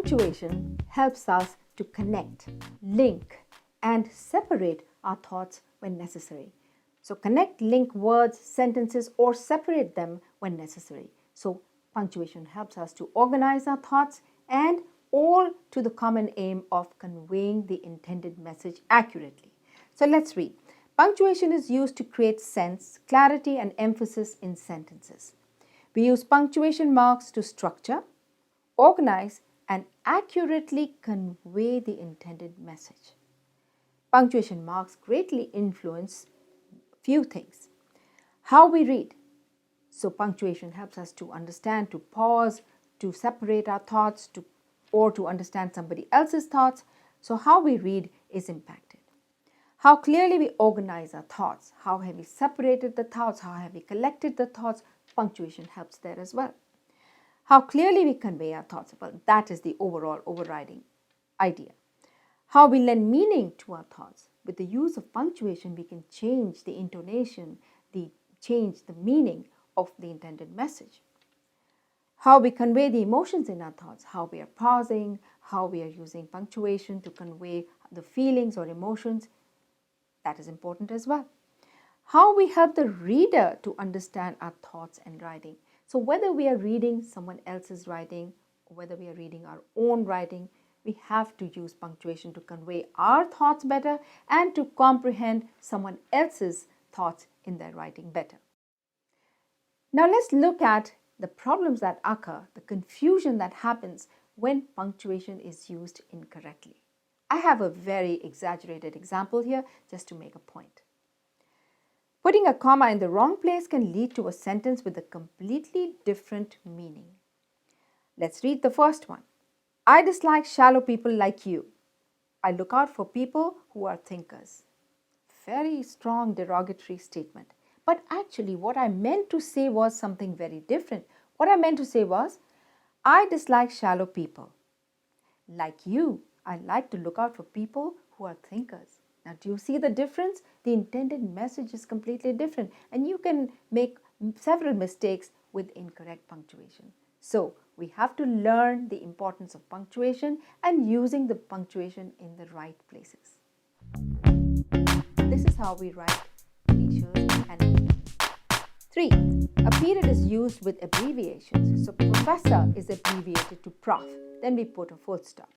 Punctuation helps us to connect, link, and separate our thoughts when necessary. So connect, link words, sentences, or separate them when necessary. So punctuation helps us to organize our thoughts and all to the common aim of conveying the intended message accurately. So let's read. Punctuation is used to create sense, clarity, and emphasis in sentences. We use punctuation marks to structure, organize, and accurately convey the intended message. Punctuation marks greatly influence few things. How we read. So punctuation helps us to understand, to pause, to separate our thoughts, or to understand somebody else's thoughts. So how we read is impacted. How clearly we organize our thoughts, how have we separated the thoughts, how have we collected the thoughts, punctuation helps there as well. How clearly we convey our thoughts, well, that is the overall overriding idea. How we lend meaning to our thoughts. With the use of punctuation, we can change the intonation, change the meaning of the intended message. How we convey the emotions in our thoughts, how we are pausing, how we are using punctuation to convey the feelings or emotions, that is important as well. How we help the reader to understand our thoughts and writing. So whether we are reading someone else's writing, or whether we are reading our own writing, we have to use punctuation to convey our thoughts better and to comprehend someone else's thoughts in their writing better. Now let's look at the problems that occur, the confusion that happens when punctuation is used incorrectly. I have a very exaggerated example here just to make a point. Putting a comma in the wrong place can lead to a sentence with a completely different meaning. Let's read the first one. I dislike shallow people like you. I look out for people who are thinkers. Very strong derogatory statement. But actually what I meant to say was something very different. What I meant to say was, I dislike shallow people. Like you, I like to look out for people who are thinkers. Now, do you see the difference? The intended message is completely different, and you can make several mistakes with incorrect punctuation. So, we have to learn the importance of punctuation and using the punctuation in the right places. This is how we write teachers and 3. A period is used with abbreviations. So, professor is abbreviated to prof. Then we put a full stop.